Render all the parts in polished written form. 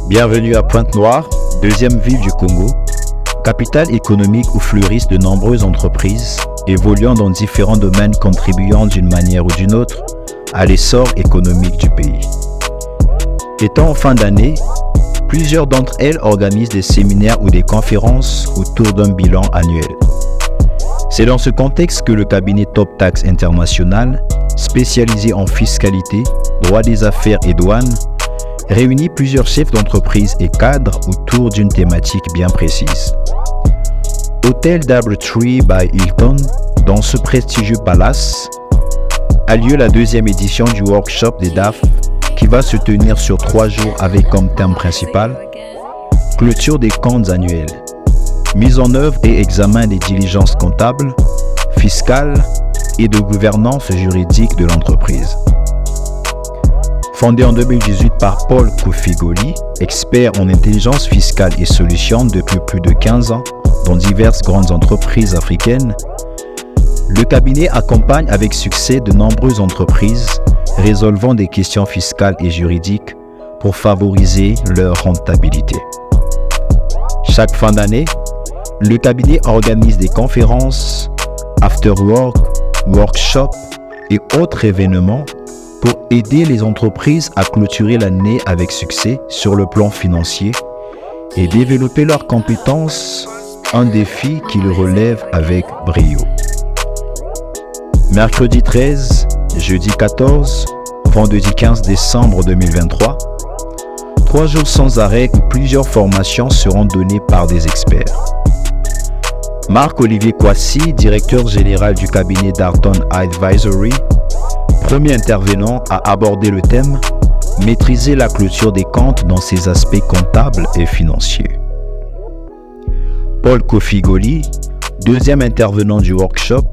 Bienvenue à Pointe-Noire, deuxième ville du Congo, capitale économique où fleurissent de nombreuses entreprises évoluant dans différents domaines contribuant d'une manière ou d'une autre à l'essor économique du pays. Étant en fin d'année, plusieurs d'entre elles organisent des séminaires ou des conférences autour d'un bilan annuel. C'est dans ce contexte que le cabinet Top Tax International, spécialisé en fiscalité, droit des affaires et douanes, réunit plusieurs chefs d'entreprise et cadres autour d'une thématique bien précise. Hôtel Doubletree by Hilton, dans ce prestigieux palace, a lieu la deuxième édition du workshop des DAF qui va se tenir sur 3 jours avec comme thème principal clôture des comptes annuels, mise en œuvre et examen des diligences comptables, fiscales et de gouvernance juridique de l'entreprise. Fondé en 2018 par Paul Kofigoli, expert en intelligence fiscale et solutions depuis plus de 15 ans dans diverses grandes entreprises africaines, le cabinet accompagne avec succès de nombreuses entreprises résolvant des questions fiscales et juridiques pour favoriser leur rentabilité. Chaque fin d'année, le cabinet organise des conférences, after-work, workshops et autres événements pour aider les entreprises à clôturer l'année avec succès sur le plan financier et développer leurs compétences, un défi qu'ils relèvent avec brio. Mercredi 13, jeudi 14, vendredi 15 décembre 2023, 3 jours sans arrêt où plusieurs formations seront données par des experts. Marc-Olivier Kwasi, directeur général du cabinet Darton Advisory, premier intervenant à aborder le thème « Maîtriser la clôture des comptes dans ses aspects comptables et financiers ». Paul Kofigoli, deuxième intervenant du workshop,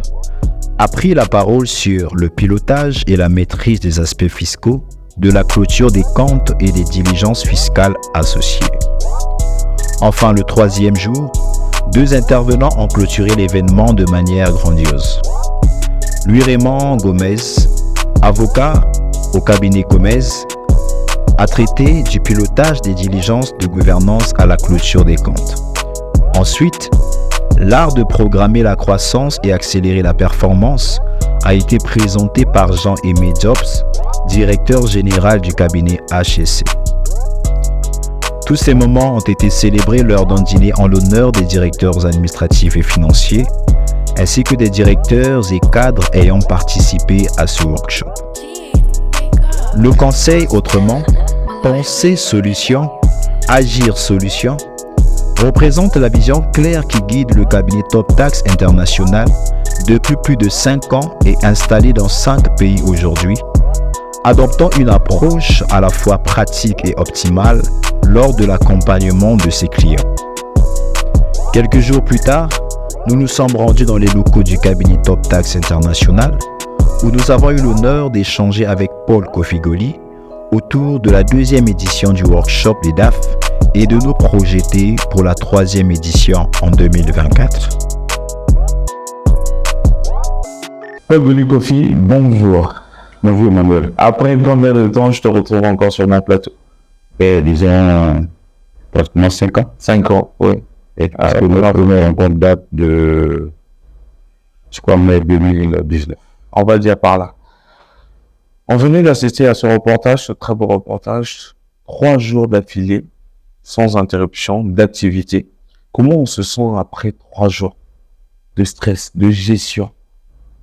a pris la parole sur le pilotage et la maîtrise des aspects fiscaux de la clôture des comptes et des diligences fiscales associées. Enfin, le troisième jour, 2 intervenants ont clôturé l'événement de manière grandiose. Louis-Raymond Gomez, avocat au cabinet Gomez, a traité du pilotage des diligences de gouvernance à la clôture des comptes. Ensuite, l'art de programmer la croissance et accélérer la performance a été présenté par Jean-Aimé Jobs, directeur général du cabinet HEC. Tous ces moments ont été célébrés lors d'un dîner en l'honneur des directeurs administratifs et financiers, ainsi que des directeurs et cadres ayant participé à ce workshop. Le conseil autrement, penser solution, agir solution, représente la vision claire qui guide le cabinet Top Tax International depuis plus de 5 ans et installé dans 5 pays aujourd'hui, adoptant une approche à la fois pratique et optimale lors de l'accompagnement de ses clients. Quelques jours plus tard, nous nous sommes rendus dans les locaux du cabinet Top Tax International où nous avons eu l'honneur d'échanger avec Paul Kofigoli autour de la 2e édition du workshop des DAF et de nous projeter pour la 3e édition en 2024. Bienvenue Kofi, bonjour. Bonjour Emmanuel. Après combien de temps je te retrouve encore sur mon plateau? Disons pratiquement 5 ans. 5 ans, oui. Et parce que notre première rencontre date de, je crois, mai 2019. On va le dire par là. On venait d'assister à ce reportage, ce très beau reportage, 3 jours d'affilée, sans interruption, d'activité. Comment on se sent après 3 jours de stress, de gestion,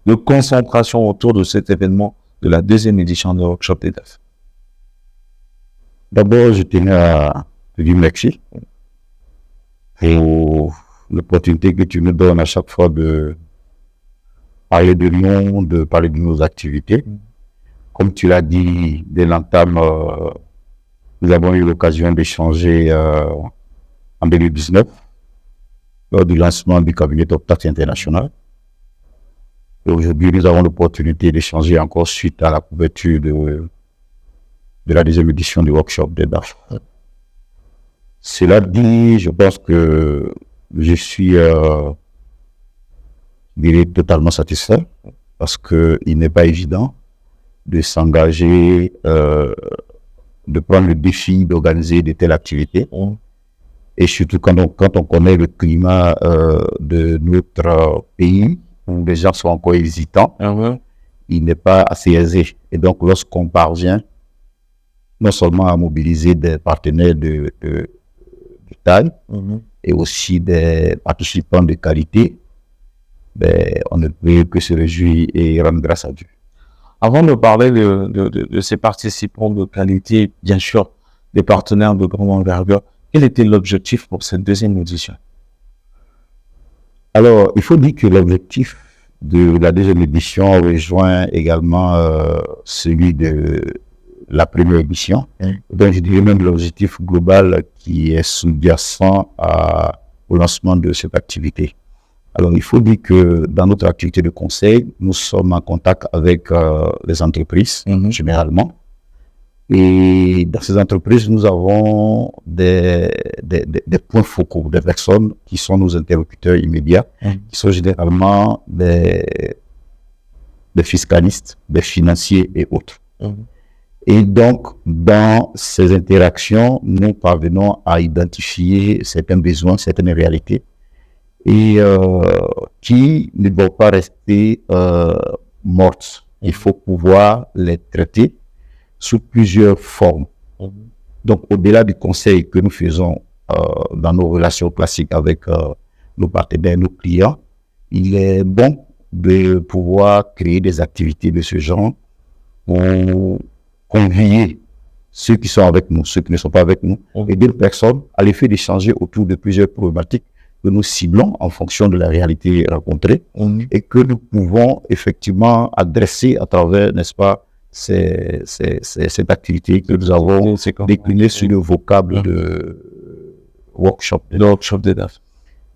de concentration autour de cet événement de la 2e édition de Workshop des DAF? D'abord, je tenais à te dire merci pour l'opportunité que tu nous donnes à chaque fois de parler de nous, de parler de nos activités. Comme tu l'as dit dès l'entame, nous avons eu l'occasion d'échanger en 2019 lors du lancement du cabinet Toptax International. Et aujourd'hui, nous avons l'opportunité d'échanger encore suite à la couverture de la deuxième édition du workshop de DAF. Cela dit, je pense que je suis totalement satisfait parce qu'il n'est pas évident de s'engager, de prendre le défi d'organiser de telles activités. Et surtout quand on connaît le climat de notre pays, où les gens sont encore hésitants, il n'est pas assez aisé. Et donc, lorsqu'on parvient non seulement à mobiliser des partenaires de taille et aussi des participants de qualité, on ne peut que se réjouir et rendre grâce à Dieu. Avant de parler de ces participants de qualité, bien sûr, des partenaires de grande envergure, quel était l'objectif pour cette deuxième édition? Alors, il faut dire que l'objectif de la deuxième édition rejoint également celui de la première édition. Donc, je dirais même l'objectif global qui est sous-jacent au lancement de cette activité. Alors, il faut dire que dans notre activité de conseil, nous sommes en contact avec les entreprises, généralement. Et dans ces entreprises, nous avons des points focaux, des personnes qui sont nos interlocuteurs immédiats, qui sont généralement des fiscalistes, des financiers et autres. Et donc, dans ces interactions, nous parvenons à identifier certains besoins, certaines réalités, et qui ne doivent pas rester mortes. Il faut pouvoir les traiter sous plusieurs formes. Donc, au-delà du conseil que nous faisons dans nos relations classiques avec nos partenaires, nos clients, il est bon de pouvoir créer des activités de ce genre pour convier ceux qui sont avec nous, ceux qui ne sont pas avec nous, et des personnes à l'effet d'échanger autour de plusieurs problématiques que nous ciblons en fonction de la réalité rencontrée et que nous pouvons effectivement adresser à travers, n'est-ce pas, cette activité que nous avons déclinée sur le vocable de workshop. Le workshop de DAF.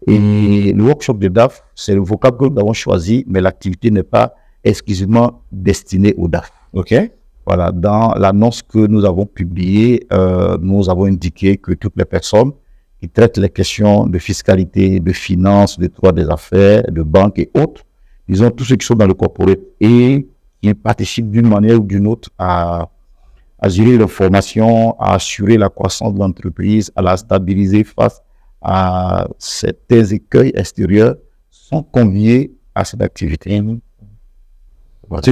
Et le workshop de DAF, c'est le vocable que nous avons choisi, mais l'activité n'est pas exclusivement destinée au DAF. OK. Voilà, dans l'annonce que nous avons publiée, nous avons indiqué que toutes les personnes qui traitent les questions de fiscalité, de finance, de droit des affaires, de banque et autres, disons tous ceux qui sont dans le corporate et qui participent d'une manière ou d'une autre à gérer l'information, à assurer la croissance de l'entreprise, à la stabiliser face à certains écueils extérieurs, sont conviés à cette activité. Voilà.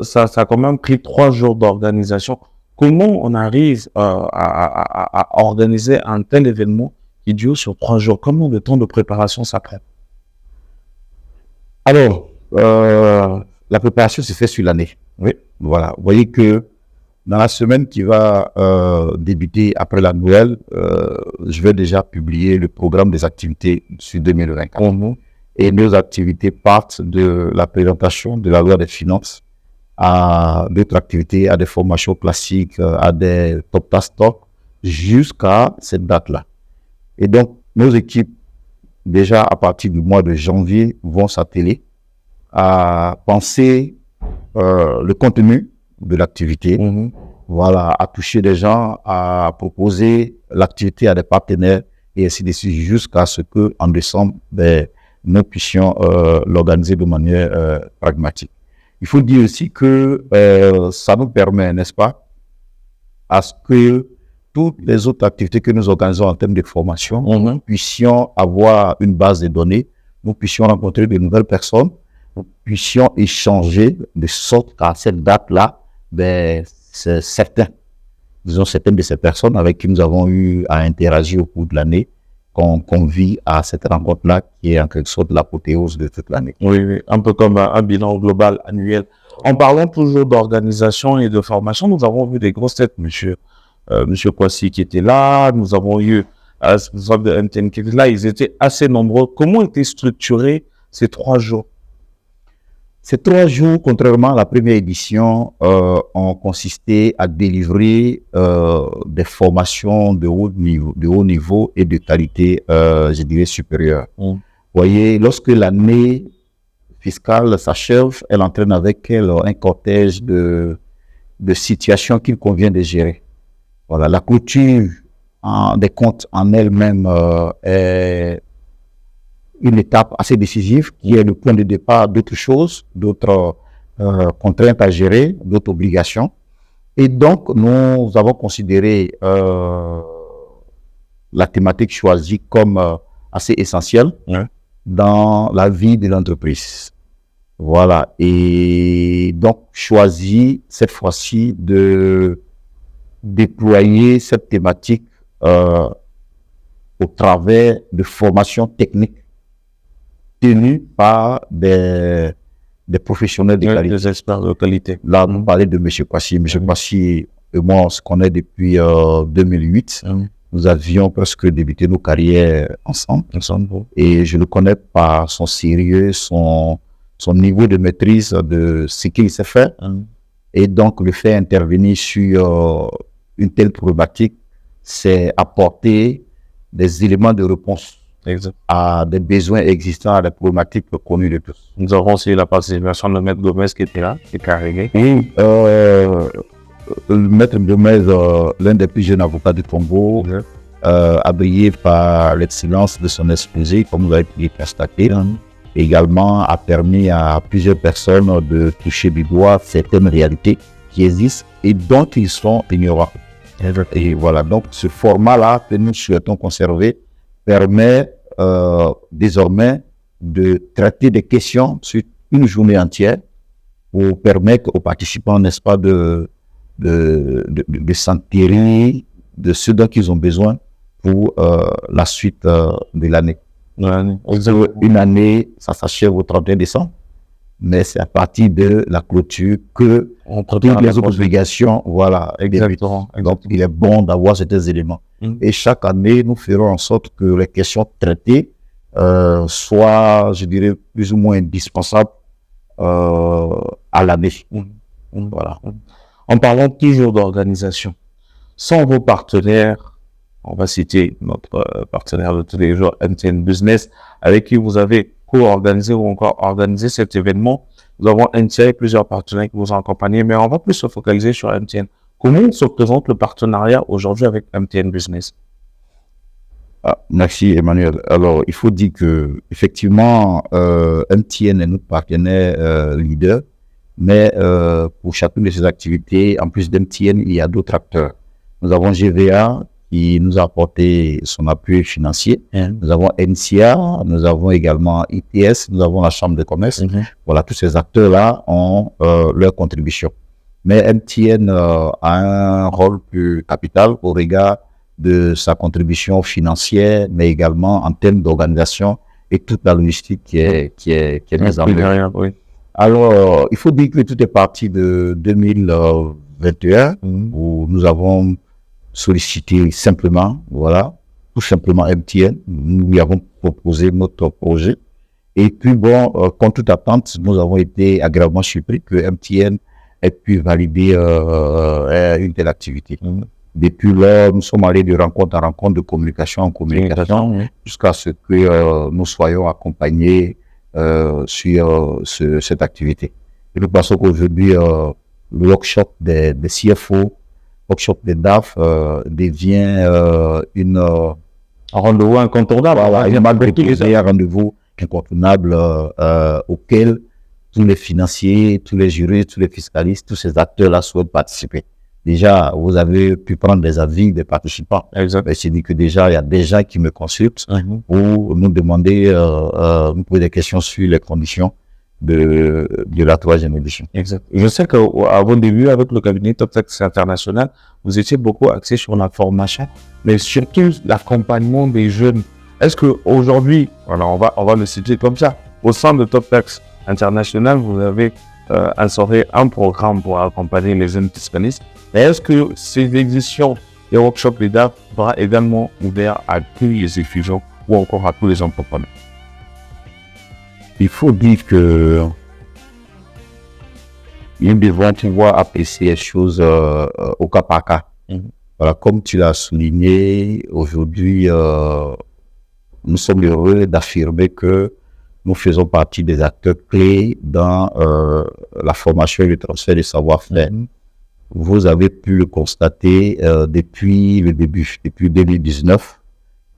Ça a quand même pris 3 jours d'organisation. Comment on arrive à organiser un tel événement qui dure sur 3 jours? Combien de temps de préparation ça prend? Alors, la préparation se fait sur l'année. Oui. Voilà. Vous voyez que dans la semaine qui va débuter après la Noël, je vais déjà publier le programme des activités sur 2024. Et nos activités partent de la présentation de la loi des finances à d'autres activités, à des formations classiques, à des Toptax Talks, jusqu'à cette date-là. Et donc, nos équipes, déjà à partir du mois de janvier, vont s'atteler à penser le contenu de l'activité, voilà, à toucher des gens, à proposer l'activité à des partenaires et ainsi de suite, jusqu'à ce que en décembre, nous puissions l'organiser de manière pragmatique. Il faut dire aussi que ça nous permet, n'est-ce pas, à ce que toutes les autres activités que nous organisons en termes de formation, nous puissions avoir une base de données, nous puissions rencontrer de nouvelles personnes, nous puissions échanger de sorte qu'à cette date-là, c'est certaines de ces personnes avec qui nous avons eu à interagir au cours de l'année, qu'on convie à cette rencontre-là qui est en quelque sorte l'apothéose de toute l'année. Oui, un peu comme un bilan global annuel. En parlant toujours d'organisation et de formation, nous avons vu des grosses têtes, monsieur Kwasi qui était là, nous avons eu responsable de MTN qui était là, ils étaient assez nombreux. Comment étaient structurés ces 3 jours? Ces 3 jours, contrairement à la première édition, ont consisté à délivrer des formations de haut niveau et de qualité, je dirais, supérieure. Vous voyez, lorsque l'année fiscale s'achève, elle entraîne avec elle un cortège de situations qu'il convient de gérer. Voilà, la clôture des comptes en elle-même est une étape assez décisive qui est le point de départ d'autres choses, d'autres contraintes à gérer, d'autres obligations. Et donc, nous avons considéré la thématique choisie comme assez essentielle dans la vie de l'entreprise. Voilà. Et donc, choisi cette fois-ci de déployer cette thématique au travers de formations techniques tenues par des professionnels de qualité. Des experts de qualité. Là, nous parlait de M. Kwasi. M. Kwasi et moi, on se connaît depuis 2008. Nous avions presque débuté nos carrières ensemble. Et je le connais par son sérieux, son niveau de maîtrise de ce qu'il sait faire. Et donc, le fait intervenir sur une telle problématique, c'est apporter des éléments de réponse à des besoins existants, à des problématiques connues de tous. Nous avons aussi la participation de Maître Gomez qui était là, qui est arrivé. Oui, Maître Gomez, l'un des plus jeunes avocats du Congo, habillé par l'excellence de son exposé, comme vous avez pu constater, également a permis à plusieurs personnes de toucher du doigt certaines réalités qui existent et dont ils sont ignorants. Et voilà, donc ce format-là que nous souhaitons conserver permet désormais de traiter des questions sur une journée entière pour permettre aux participants, n'est-ce pas, de s'enterrer de ce dont ils ont besoin pour la suite de l'année. Une année, ça s'achève au 31 décembre, mais c'est à partir de la clôture que toutes les autres obligations, voilà, exactement. Donc, il est bon d'avoir ces éléments. Et chaque année, nous ferons en sorte que les questions traitées soient, je dirais, plus ou moins indispensables à l'année. Voilà. En parlant toujours d'organisation, sans vos partenaires, on va citer notre partenaire de tous les jours, MTN Business, avec qui vous avez co-organisé ou encore organisé cet événement. Nous avons initié plusieurs partenaires qui vous ont accompagné, mais on va plus se focaliser sur MTN. Comment se présente le partenariat aujourd'hui avec MTN Business? Merci Emmanuel. Alors, il faut dire que effectivement, MTN est notre partenaire leader, mais pour chacune de ces activités, en plus d'MTN, il y a d'autres acteurs. Nous avons GVA qui nous a apporté son appui financier. Nous avons NCA, nous avons également ITS, nous avons la Chambre de commerce. Voilà, tous ces acteurs-là ont leur contribution. Mais MTN a un rôle plus capital au regard de sa contribution financière, mais également en termes d'organisation et toute la logistique qui est mise en œuvre. Oui. Alors, il faut dire que tout est parti de 2021, où nous avons sollicité simplement, voilà, tout simplement MTN. Nous lui avons proposé notre projet. Et puis bon, contre toute attente, nous avons été agréablement surpris que MTN ait pu valider une telle activité. Depuis lors, nous sommes allés de rencontre en rencontre, de communication en communication, jusqu'à ce que nous soyons accompagnés sur cette activité. Et nous pensons qu'aujourd'hui, le workshop des CFO, workshop des DAF devient un rendez-vous incontournable. Voilà, un rendez-vous incontournable auquel tous les financiers, tous les juristes, tous les fiscalistes, tous ces acteurs-là souhaitent participer. Déjà, vous avez pu prendre des avis des participants. C'est dit que déjà, il y a des gens qui me consultent pour nous demander, nous poser des questions sur les conditions de la troisième édition. Exact. Je sais qu'à vos débuts avec le cabinet TopTax International, vous étiez beaucoup axé sur la formation, mais surtout l'accompagnement des jeunes. Est-ce qu'aujourd'hui, voilà, on va le citer comme ça, au sein de TopTax International, vous avez instauré un programme pour accompagner les jeunes fiscalistes. Mais est-ce que ces éditions des workshops LEDA sera également ouvert à tous les étudiants ou encore à tous les entrepreneurs? Il faut dire que nous devons pouvoir apprécier les choses au cas par cas. Voilà, comme tu l'as souligné, aujourd'hui, nous sommes heureux d'affirmer que nous faisons partie des acteurs clés dans la formation et le transfert de savoir-faire. Vous avez pu le constater depuis le début, depuis 2019.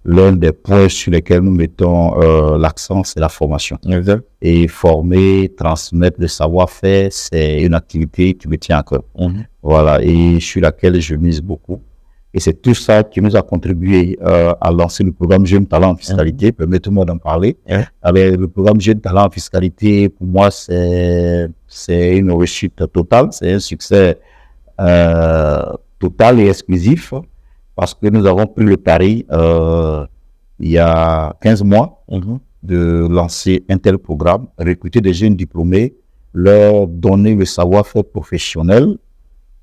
L'un des points sur lesquels nous mettons l'accent, c'est la formation. Exact. Et former, transmettre le savoir-faire, c'est une activité qui me tient à cœur. Voilà, et sur laquelle je mise beaucoup. Et c'est tout ça qui nous a contribué à lancer le programme Jeunes Talents en Fiscalité. Permettez-moi d'en parler. Alors, le programme Jeunes Talents en Fiscalité, pour moi, c'est une réussite totale. C'est un succès total et exclusif. Parce que nous avons pris le pari, il y a 15 mois, de lancer un tel programme, recruter des jeunes diplômés, leur donner le savoir-faire professionnel,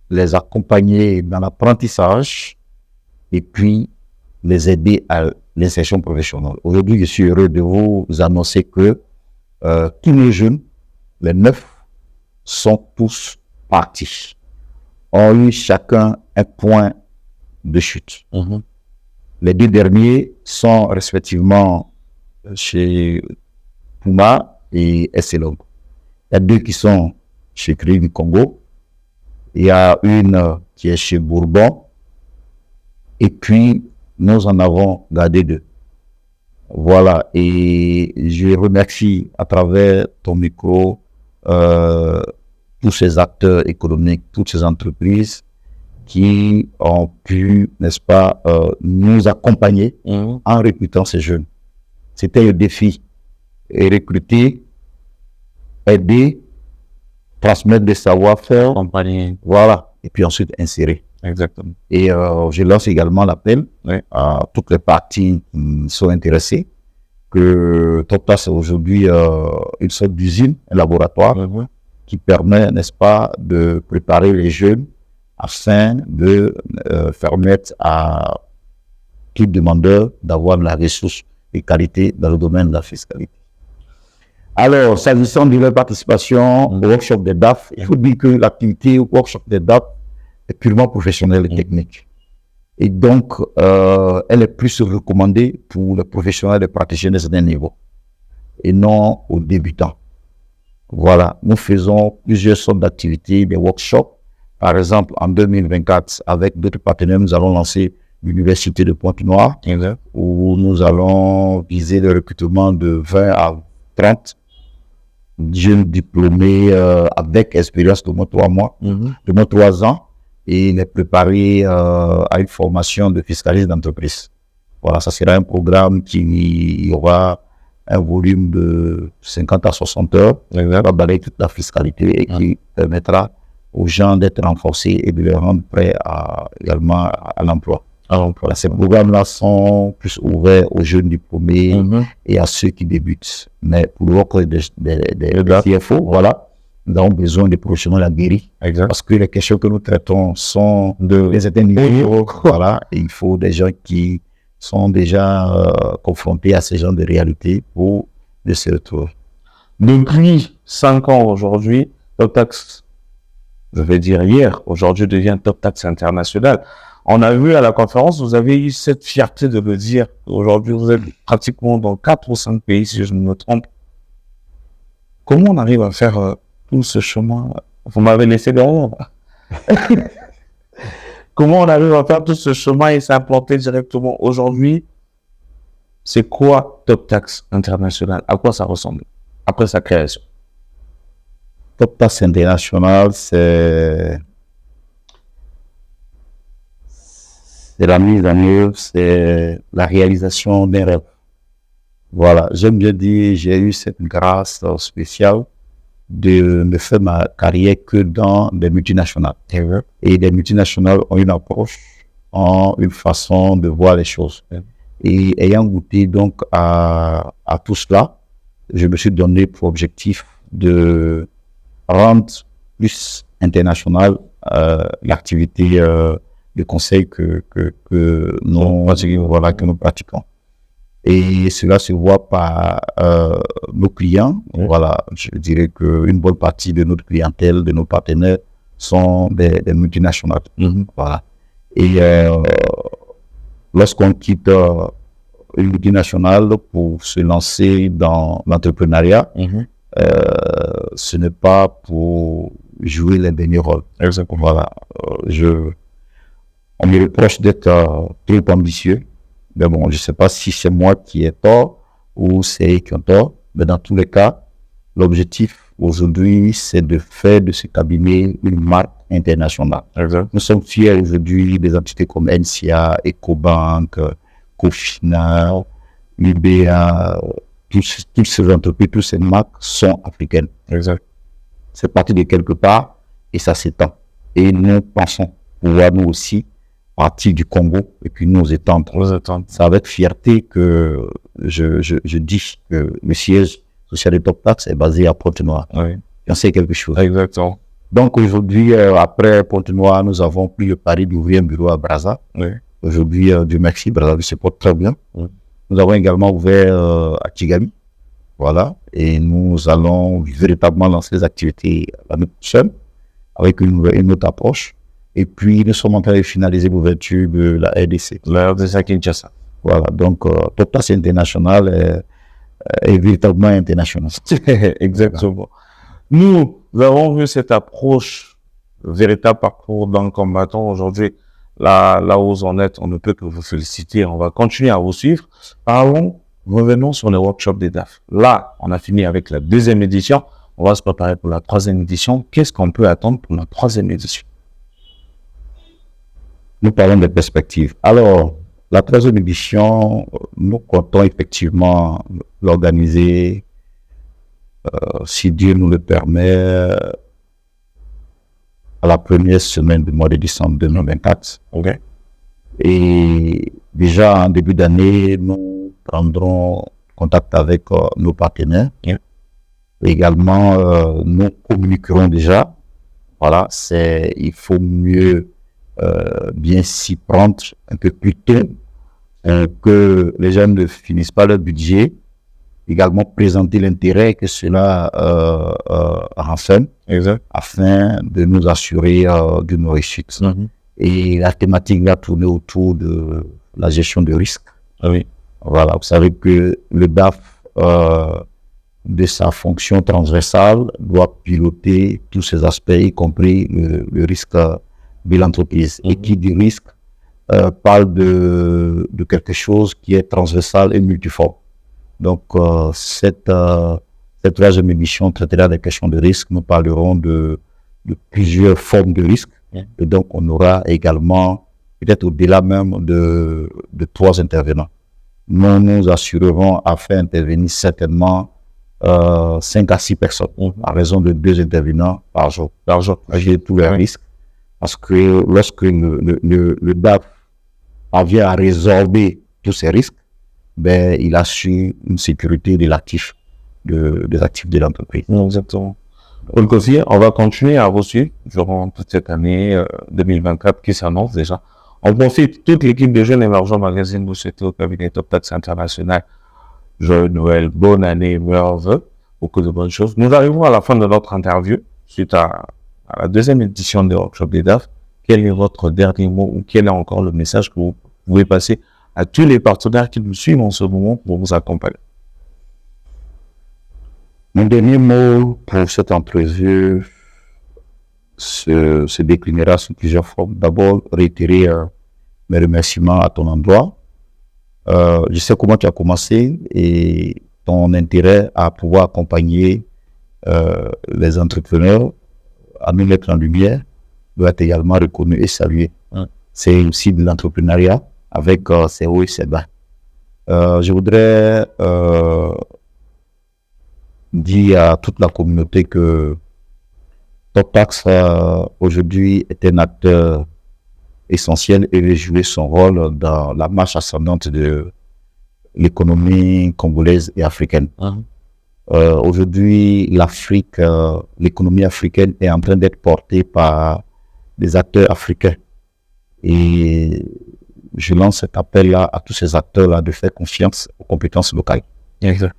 les accompagner dans l'apprentissage et puis les aider à l'insertion professionnelle. Aujourd'hui, je suis heureux de vous annoncer que tous les jeunes, les 9, sont tous partis, ont eu chacun un point de chute. Les 2 derniers sont respectivement chez Puma et Esselog. Il y a 2 qui sont chez Crédit du Congo. Il y a une qui est chez Bourbon. Et puis, nous en avons gardé 2. Voilà. Et je remercie à travers ton micro tous ces acteurs économiques, toutes ces entreprises qui ont pu, n'est-ce pas, nous accompagner en recrutant ces jeunes. C'était le défi. Et recruter, aider, transmettre des savoir-faire, Accompagner. voilà, et puis ensuite insérer. Exactement. Et je lance également l'appel à toutes les parties qui sont intéressées que TopTax c'est aujourd'hui une sorte d'usine, un laboratoire qui permet, n'est-ce pas, de préparer les jeunes afin de permettre à tout demandeur d'avoir la ressource et qualité dans le domaine de la fiscalité. Alors, s'agissant de leur participation au workshop des DAF, il faut dire que l'activité au workshop des DAF est purement professionnelle et technique. Et donc, elle est plus recommandée pour les professionnels et praticiens de certains niveaux et non aux débutants. Voilà, nous faisons plusieurs sortes d'activités, des workshops. Par exemple, en 2024, avec d'autres partenaires, nous allons lancer l'Université de Pointe-Noire, où nous allons viser le recrutement de 20 à 30 jeunes diplômés avec expérience de moins 3 mois, de moins 3 ans, et les préparer à une formation de fiscaliste d'entreprise. Voilà, ça sera un programme qui aura un volume de 50 à 60 heures, qui va balayer toute la fiscalité et qui permettra aux gens d'être renforcés et de les rendre prêts également à l'emploi. Voilà, ces programmes-là sont plus ouverts aux jeunes diplômés et à ceux qui débutent. Mais pour le work des CFO, voilà, nous avons besoin de professionnels aguerris. Parce que les questions que nous traitons sont de certains niveaux. Voilà, et il faut des gens qui sont déjà confrontés à ce genre de réalité pour de se retrouver. Depuis 5 ans aujourd'hui, TopTax, je vais dire hier, aujourd'hui devient TopTax International. On a vu à la conférence, vous avez eu cette fierté de le dire. Aujourd'hui, vous êtes pratiquement dans 4 ou 5 pays, si je ne me trompe. Comment on arrive à faire tout ce chemin? Vous m'avez laissé derrière. Comment on arrive à faire tout ce chemin et s'implanter directement aujourd'hui? C'est quoi TopTax International? À quoi ça ressemble après sa création? TopTax International, c'est la mise en œuvre, c'est la réalisation d'un rêve. Voilà, j'aime bien dire, j'ai eu cette grâce spéciale de me faire ma carrière que dans des multinationales. Et les multinationales ont une approche, ont une façon de voir les choses. Et ayant goûté donc à tout cela, je me suis donné pour objectif de rendre plus internationale l'activité de conseil que nous pratiquons. Et cela se voit par nos clients. Voilà, je dirais qu'une bonne partie de notre clientèle, de nos partenaires, sont des multinationales. Voilà. Et lorsqu'on quitte une multinationale pour se lancer dans l'entrepreneuriat, ce n'est pas pour jouer les derniers rôles. Exactement. Voilà. On me reproche d'être trop ambitieux. Mais bon, je ne sais pas si c'est moi qui ai tort ou c'est eux qui ont tort. Mais dans tous les cas, l'objectif aujourd'hui, c'est de faire de ce cabinet une marque internationale. Exact. Nous sommes fiers aujourd'hui des entités comme NCA, Ecobank, Cofina, UBA, toutes ces entreprises, toutes ces marques sont africaines. Exact. C'est parti de quelque part et ça s'étend. Et nous pensons pouvoir nous aussi partir du Congo et puis nous étendre. C'est avec fierté que je dis que le siège social de Toptax est basé à Pointe-Noire. Oui. J'en sais quelque chose. Exactement. Donc aujourd'hui, après Pointe-Noire, nous avons pris le pari d'ouvrir un bureau à Brazza. Oui. Aujourd'hui, Dieu merci, Brazza se porte très bien. Oui. Nous avons également ouvert à Kigali. Voilà. Et nous allons véritablement lancer les activités l'année prochaine avec une autre approche. Et puis, nous sommes en train de finaliser l'ouverture de la RDC. La RDC à Kinshasa. Voilà. Donc, Toptax International est véritablement international. Exactement. Nous avons vu cette approche, véritable parcours d'un combattant. Aujourd'hui, là où vous en êtes, on ne peut que vous féliciter. On va continuer à vous suivre. Revenons sur le workshop des DAF. Là, on a fini avec la 2e édition. On va se préparer pour la 3e édition. Qu'est-ce qu'on peut attendre pour la 3e édition? Nous parlons des perspectives. Alors, la 3e édition, nous comptons effectivement l'organiser, si Dieu nous le permet, à la première semaine du mois de décembre 2024. Okay. Et déjà en début d'année, nous prendrons contact avec nos partenaires. Yeah. Également, nous communiquerons déjà. Voilà, il faut mieux bien s'y prendre un peu plus tôt que les gens ne finissent pas leur budget. Également présenter l'intérêt que cela renseigne, afin de nous assurer d'une réussite. Et la thématique va tourner autour de la gestion de risque. Oui. Voilà, vous savez que le DAF, de sa fonction transversale, doit piloter tous ces aspects, y compris le risque de l'entreprise. Et qui dit risque parle de quelque chose qui est transversal et multiforme. Donc, cette 3e émission traitera des questions de risque. Nous parlerons de plusieurs formes de risque. Et donc, on aura également, peut-être au-delà même de 3 intervenants. Nous nous assurerons à faire intervenir certainement 5 à 6 personnes, à raison de 2 intervenants par jour. Agir tous les risques. Parce que lorsque le DAF parvient à résorber tous ces risques, ben, il assure une sécurité de l'actif, des actifs de l'entreprise. Exactement. Paul Kofi, on va continuer à vous suivre durant toute cette année 2024 qui s'annonce déjà. On profite, toute l'équipe de Jeunes Émergents Magazine vous souhaite au cabinet Toptax International joyeux Noël, bonne année, meilleurs vœux, beaucoup de bonnes choses. Nous arrivons à la fin de notre interview suite à la 2e édition des workshops des DAF. Quel est votre dernier mot ou quel est encore le message que vous pouvez passer à tous les partenaires qui nous suivent en ce moment pour vous accompagner? Mon dernier mot pour cette entrevue se déclinera sous plusieurs formes. D'abord, réitérer mes remerciements à ton endroit. Je sais comment tu as commencé et ton intérêt à pouvoir accompagner les entrepreneurs à nous mettre en lumière doit être également reconnu et salué. C'est aussi de l'entrepreneuriat avec ses hauts et ses bas. Je voudrais dire à toute la communauté que Toptax aujourd'hui est un acteur essentiel et veut jouer son rôle dans la marche ascendante de l'économie congolaise et africaine. Aujourd'hui, l'Afrique, l'économie africaine est en train d'être portée par des acteurs africains. Et je lance cet appel-là à tous ces acteurs-là de faire confiance aux compétences locales. Exact.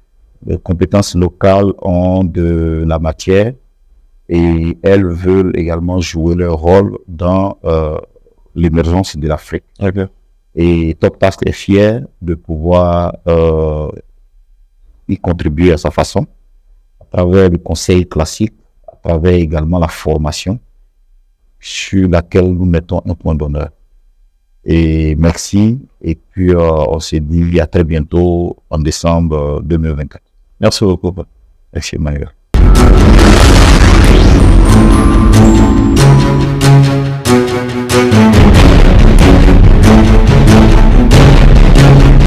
Les compétences locales ont de la matière et elles veulent également jouer leur rôle dans l'émergence de l'Afrique. Okay. Et Topcast est fier de pouvoir y contribuer à sa façon, à travers le conseil classique, à travers également la formation, sur laquelle nous mettons un point d'honneur. Et merci, et puis on se dit à très bientôt en décembre 2024. Merci beaucoup. Merci Emmanuel.